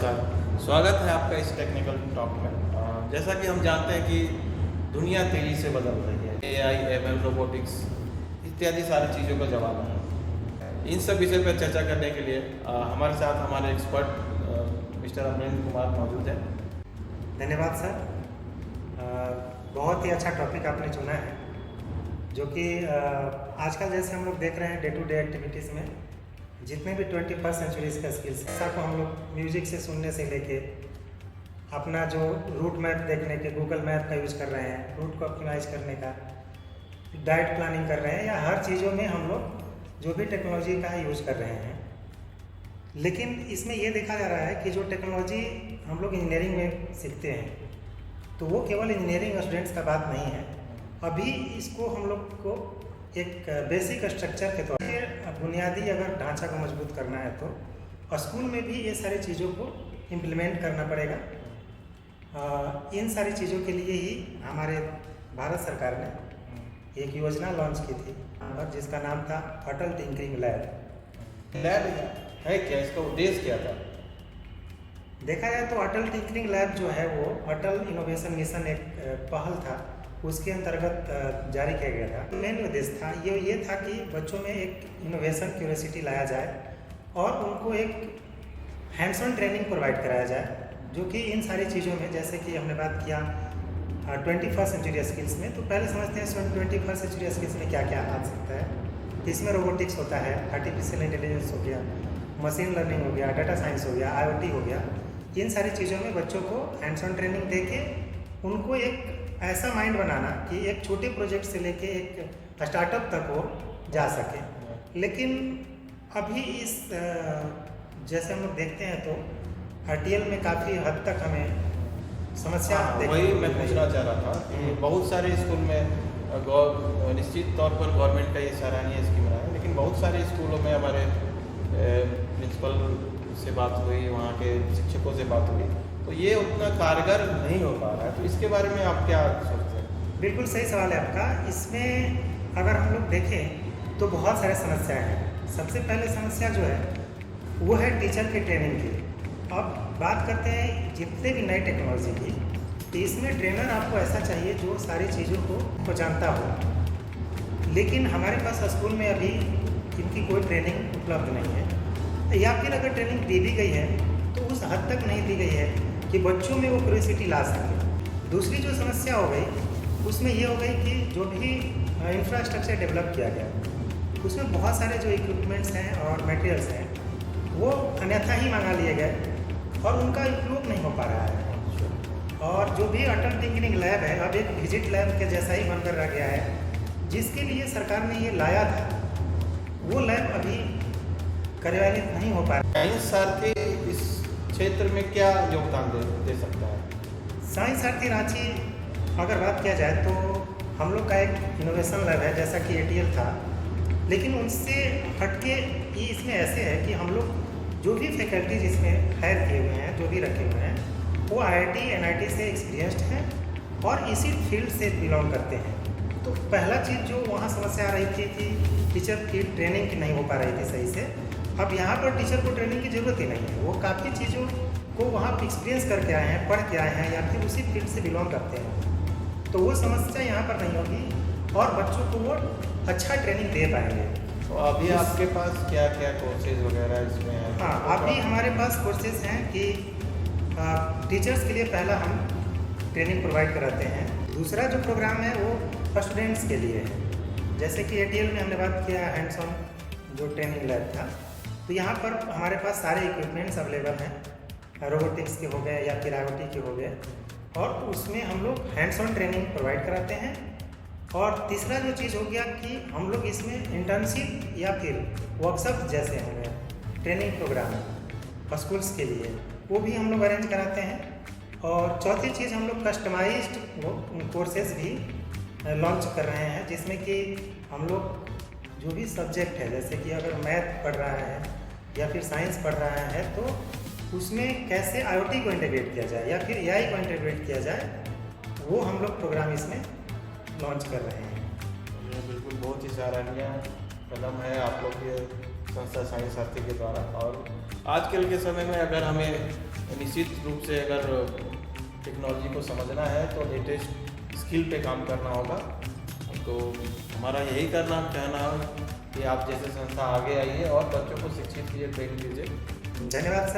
नमस्कार। स्वागत है आपका इस टेक्निकल टॉक में। जैसा कि हम जानते हैं कि दुनिया तेज़ी से बदल रही है। एआई, एमएल, रोबोटिक्स इत्यादि सारी चीज़ों का जमाना है। इन सब विषय पर चर्चा करने के लिए हमारे साथ हमारे एक्सपर्ट मिस्टर अमरेंद्र कुमार मौजूद हैं। धन्यवाद सर। बहुत ही अच्छा टॉपिक आपने चुना है, जो कि आजकल जैसे हम लोग देख रहे हैं डे टू डे एक्टिविटीज़ में जितने भी 21st सेंचुरी का स्किल्स है, को हम लोग म्यूजिक से सुनने से लेके अपना जो रूट मैप देखने के गूगल मैप का यूज़ कर रहे हैं, रूट को ऑप्टिमाइज करने का, डाइट प्लानिंग कर रहे हैं, या हर चीज़ों में हम लोग जो भी टेक्नोलॉजी का यूज़ कर रहे हैं। लेकिन इसमें ये देखा जा रहा है कि जो टेक्नोलॉजी हम लोग इंजीनियरिंग में सीखते हैं, तो वो केवल इंजीनियरिंग स्टूडेंट्स का बात नहीं है। अभी इसको हम लोग को एक बेसिक स्ट्रक्चर के तौर पर बुनियादी अगर ढांचा को मजबूत करना है तो स्कूल में भी ये सारी चीज़ों को इम्प्लीमेंट करना पड़ेगा। इन सारी चीज़ों के लिए ही हमारे भारत सरकार ने एक योजना लॉन्च की थी, जिसका नाम था अटल टिंकरिंग लैब। लैब है क्या? इसका उद्देश्य क्या था? देखा जाए तो अटल टिंकरिंग लैब जो है वो अटल इनोवेशन मिशन एक पहल था, उसके अंतर्गत जारी किया गया था। मेन उद्देश्य था ये था कि बच्चों में एक इनोवेशन क्यूरियोसिटी लाया जाए और उनको एक हैंड्स ऑन ट्रेनिंग प्रोवाइड कराया जाए, जो कि इन सारी चीज़ों में, जैसे कि हमने बात किया 21st सेंचुरी स्किल्स में, तो पहले समझते हैं 21st सेंचुरी स्किल्स में क्या क्या आ सकता है। इसमें रोबोटिक्स होता है, आर्टिफिशियल इंटेलिजेंस हो गया, मशीन लर्निंग हो गया, डाटा साइंस हो गया, IoT हो गया। इन सारी चीज़ों में बच्चों को हैंड्स ऑन ट्रेनिंग दे के उनको एक ऐसा माइंड बनाना कि एक छोटे प्रोजेक्ट से लेके एक स्टार्टअप तक वो जा सके। लेकिन अभी इस जैसे हम लोग देखते हैं तो RTL में काफ़ी हद तक हमें समस्या वही मैं पूछना चाह रहा था कि बहुत सारे स्कूल में निश्चित तौर पर गवर्नमेंट का ये सराहनीय स्कीम रहा है, लेकिन बहुत सारे स्कूलों में हमारे प्रिंसिपल से बात हुई, वहाँ के शिक्षकों से बात हुई, तो ये उतना कारगर नहीं हो पा रहा है। तो इसके बारे में आप क्या सोचते हैं? बिल्कुल सही सवाल है आपका। इसमें अगर हम लोग देखें तो बहुत सारे समस्याएं हैं। सबसे पहले समस्या जो है वो है टीचर के ट्रेनिंग की। अब बात करते हैं जितने भी नई टेक्नोलॉजी की, तो इसमें ट्रेनर आपको ऐसा चाहिए जो सारी चीज़ों को जानता हो। लेकिन हमारे पास स्कूल में अभी इनकी कोई ट्रेनिंग उपलब्ध नहीं है, या फिर अगर ट्रेनिंग दी भी गई है तो उस हद तक नहीं दी गई है कि बच्चों में वो क्यूरियोसिटी ला सके। दूसरी जो समस्या हो गई उसमें ये हो गई कि जो भी इंफ्रास्ट्रक्चर डेवलप किया गया, उसमें बहुत सारे जो इक्विपमेंट्स हैं और मटेरियल्स हैं वो अन्यथा ही मंगा लिए गए और उनका उपयोग नहीं हो पा रहा है। और जो भी अटल टिंकरिंग लैब है अब एक विजिट लैब के जैसा ही बनकर रह गया है। जिसके लिए सरकार ने ये लाया था वो लैब अभी कार्यान्वित नहीं हो पा रहा है। साइंस सारथी इस क्षेत्र में क्या योगदान दे सकता है? साइंस सारथी रांची अगर बात किया जाए तो हम लोग का एक इनोवेशन लैब है, जैसा कि ATL था, लेकिन उनसे हटके ये इसमें ऐसे है कि हम लोग जो भी फैकल्टीज इसमें हायर किए हुए हैं, जो भी रखे हुए हैं, वो IIT NIT से एक्सपीरियंस्ड हैं और इसी फील्ड से बिलोंग करते हैं। तो पहला चीज़ जो वहाँ समस्या आ रही थी कि टीचर की ट्रेनिंग नहीं हो पा रही थी सही से। अब यहाँ पर टीचर को ट्रेनिंग की ज़रूरत ही नहीं है, वो काफ़ी चीज़ों को वहाँ एक्सपीरियंस करके आए हैं, पढ़ के आए हैं, या फिर उसी फील्ड से बिलोंग करते हैं। तो वो समस्या यहाँ पर नहीं होगी और बच्चों को वो अच्छा ट्रेनिंग दे पाएंगे। तो अभी आपके पास क्या क्या कोर्सेज वगैरह इसमें हैं? हाँ, अभी हमारे पास कोर्सेज हैं कि टीचर्स के लिए पहला हम ट्रेनिंग प्रोवाइड कराते हैं। दूसरा जो प्रोग्राम है वो स्टूडेंट्स के लिए है। जैसे कि ATL में हमने बात किया हैंड्स ऑन जो ट्रेनिंग लैब था, तो यहाँ पर हमारे पास सारे इक्विपमेंट्स अवेलेबल हैं, रोबोटिक्स के हो गए या फिर IoT के हो गए, और उसमें हम लोग हैंड्स ऑन ट्रेनिंग प्रोवाइड कराते हैं। और तीसरा जो चीज़ हो गया कि हम लोग इसमें इंटर्नशिप या फिर वर्कशॉप जैसे हो गए ट्रेनिंग प्रोग्राम स्कूल्स के लिए, वो भी हम लोग अरेंज कराते हैं। और चौथी चीज़, हम लोग कस्टमाइज्ड कोर्सेज भी लॉन्च कर रहे हैं, जिसमें कि हम लोग जो भी सब्जेक्ट है, जैसे कि अगर मैथ पढ़ रहा है या फिर साइंस पढ़ रहा है, तो उसमें कैसे IoT को इंटीग्रेट किया जाए या फिर AI को इंटीग्रेट किया जाए, वो हम लोग प्रोग्राम इसमें लॉन्च कर रहे हैं। ये बिल्कुल बहुत ही सराहनीय कदम है आप लोग के संस्था साइंस सारथी के द्वारा। और आजकल के समय में अगर हमें निश्चित रूप से अगर टेक्नोलॉजी को समझना है तो लेटेस्ट स्किल पे काम करना होगा। तो हमारा यही कहना है कि आप जैसे संस्था आगे आइए और बच्चों को शिक्षित कीजिए, ट्रेन कीजिए। धन्यवाद सर।